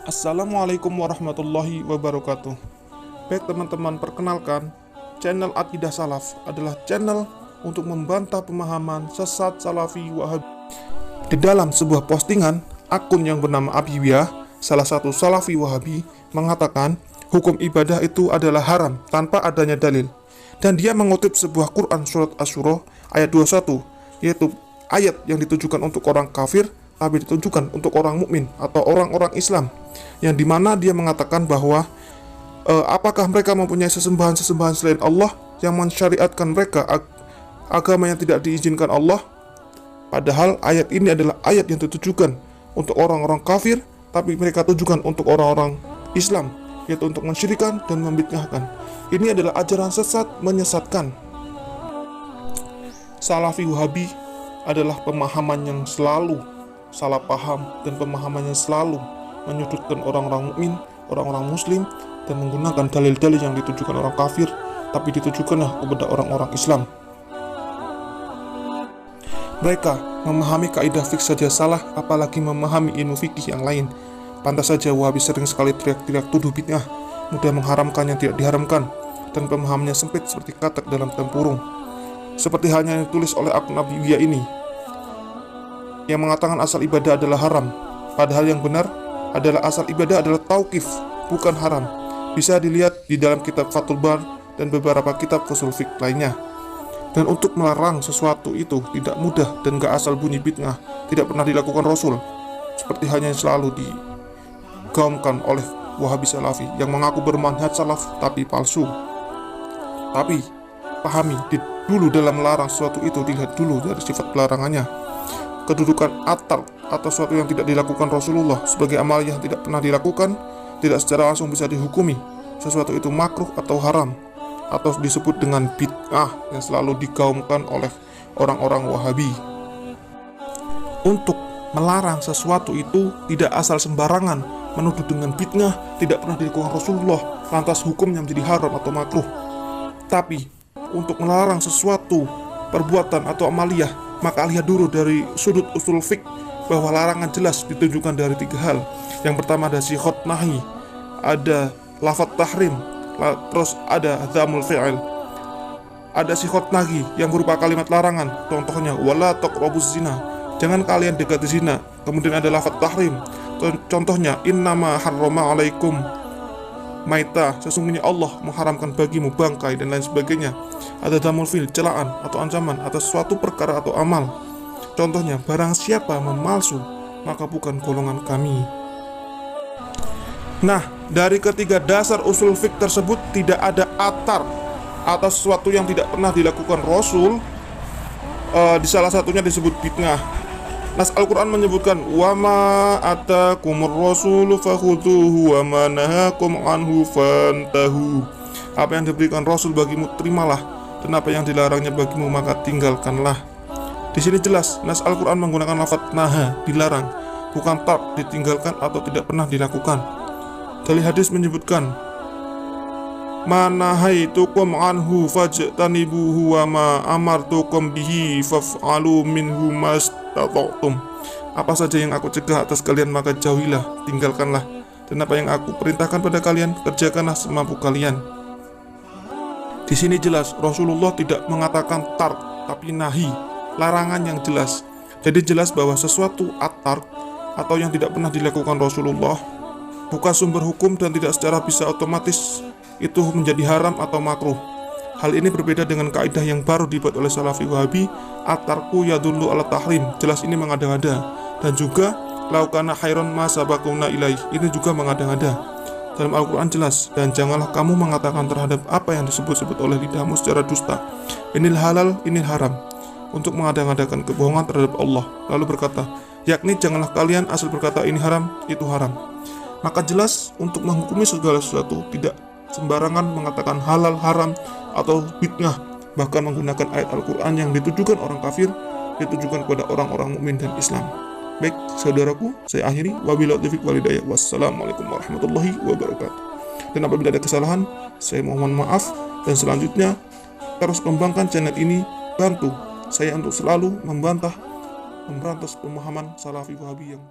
Assalamualaikum warahmatullahi wabarakatuh. Baik teman-teman, perkenalkan, channel Akidah Salaf adalah channel untuk membantah pemahaman sesat Salafi Wahabi. Di dalam sebuah postingan, akun yang bernama Abiyah, salah satu Salafi Wahabi, mengatakan hukum ibadah itu adalah haram tanpa adanya dalil. Dan dia mengutip sebuah Quran surat Asy-Syura ayat 21, yaitu ayat yang ditujukan untuk orang kafir tapi ditujukan untuk orang mukmin atau orang-orang Islam, yang dimana dia mengatakan bahwa apakah mereka mempunyai sesembahan-sesembahan selain Allah yang mensyariatkan mereka agama yang tidak diizinkan Allah. Padahal ayat ini adalah ayat yang ditujukan untuk orang-orang kafir, tapi mereka tujukan untuk orang-orang Islam, yaitu untuk mensyirikan dan membid'ahkan. Ini adalah ajaran sesat menyesatkan. Salafi Wahabi adalah pemahaman yang selalu salah paham dan pemahamannya selalu menyudutkan orang-orang mukmin, orang-orang muslim, dan menggunakan dalil-dalil yang ditujukan orang kafir tapi ditujukanlah kepada orang-orang Islam. Mereka memahami kaidah fikih saja salah, apalagi memahami ilmu fikih yang lain. Pantas saja Wahabi sering sekali teriak-teriak tuduh bid'ah, mudah mengharamkan yang tidak diharamkan, dan pemahamannya sempit seperti katak dalam tempurung. Seperti halnya yang ditulis oleh akun Abiyah ini, yang mengatakan asal ibadah adalah haram, padahal yang benar adalah asal ibadah adalah tauqif, bukan haram. Bisa dilihat di dalam kitab Fathul Bar dan beberapa kitab ushul fiqh lainnya. Dan untuk melarang sesuatu itu tidak mudah dan gak asal bunyi bid'ah, tidak pernah dilakukan Rasul, seperti halnya yang selalu digaungkan oleh Wahabi Salafi yang mengaku bermanhaj salaf tapi palsu. Tapi pahami, dulu dalam melarang sesuatu itu dilihat dulu dari sifat pelarangannya. Kedudukan atar atau sesuatu yang tidak dilakukan Rasulullah sebagai amal yang tidak pernah dilakukan tidak secara langsung bisa dihukumi sesuatu itu makruh atau haram, atau disebut dengan bid'ah yang selalu digaungkan oleh orang-orang Wahabi. Untuk melarang sesuatu itu tidak asal sembarangan, menuduh dengan bid'ah tidak pernah dilakukan Rasulullah lantas hukumnya menjadi haram atau makruh. Tapi untuk melarang sesuatu perbuatan atau amaliyah, maka lihat dulu dari sudut usul fiqh bahwa larangan jelas ditunjukkan dari 3 hal. Yang pertama ada sighot nahi, ada lafadz tahrim, terus ada dzamul fi'il. Ada sighot nahi yang berupa kalimat larangan, contohnya wala taqrabuz zina, jangan kalian dekati zina. Kemudian ada lafadz tahrim, contohnya innama harrama alaikum maita, sesungguhnya Allah mengharamkan bagimu bangkai, dan lain sebagainya. Ada dzamul fi'il, celaan atau ancaman atas suatu perkara atau amal, contohnya barang siapa memalsu maka bukan golongan kami. Nah, dari ketiga dasar usul fiqh tersebut tidak ada atar atas sesuatu yang tidak pernah dilakukan Rasul. Di salah satunya disebut bid'ah. Nas Al-Quran menyebutkan wama atakumur rasulu fakhudhuhu wama nahakum anhu fantahu. Apa yang diberikan Rasul bagimu terimalah, dan apa yang dilarangnya bagimu maka tinggalkanlah. Di sini jelas Nas Al-Quran menggunakan lafadz naha, dilarang, bukan tark, ditinggalkan atau tidak pernah dilakukan. Dari hadis menyebutkan manahaitukum anhu fajtanibuhu wa ma amartukum bihi faf'alu minhu mastata'tum. Apa saja yang aku cegah atas kalian maka jauhilah, tinggalkanlah, dan apa yang aku perintahkan pada kalian kerjakanlah semampu kalian. Di sini jelas Rasulullah tidak mengatakan tark tapi nahi, larangan yang jelas. Jadi jelas bahwa sesuatu at-tark atau yang tidak pernah dilakukan Rasulullah bukan sumber hukum dan tidak secara bisa otomatis itu menjadi haram atau makruh. Hal ini berbeda dengan kaidah yang baru dibuat oleh Salafi Wahabi, at-tarku yadullu ala tahrim, jelas ini mengada-ngada, dan juga laukana khairon ma sabaquna ilaih, ini juga mengada-ngada. Dalam Al-Quran jelas, dan janganlah kamu mengatakan terhadap apa yang disebut-sebut oleh lidahmu secara dusta, ini halal, ini haram, untuk mengada-ngadakan kebohongan terhadap Allah. Lalu berkata, yakni janganlah kalian asal berkata ini haram, itu haram. Maka jelas untuk menghukumi segala sesuatu tidak sembarangan mengatakan halal, haram, atau bid'ah, bahkan menggunakan ayat Al-Quran yang ditujukan orang kafir, ditujukan kepada orang-orang mukmin dan Islam. Baik, saudaraku, saya akhiri. Wabillahi taufiq wal hidayah. Wassalamualaikum warahmatullahi wabarakatuh. Dan apabila ada kesalahan, saya mohon maaf. Dan selanjutnya, terus kembangkan channel ini, bantu saya untuk selalu memberantas pemahaman Salafi Wahabi yang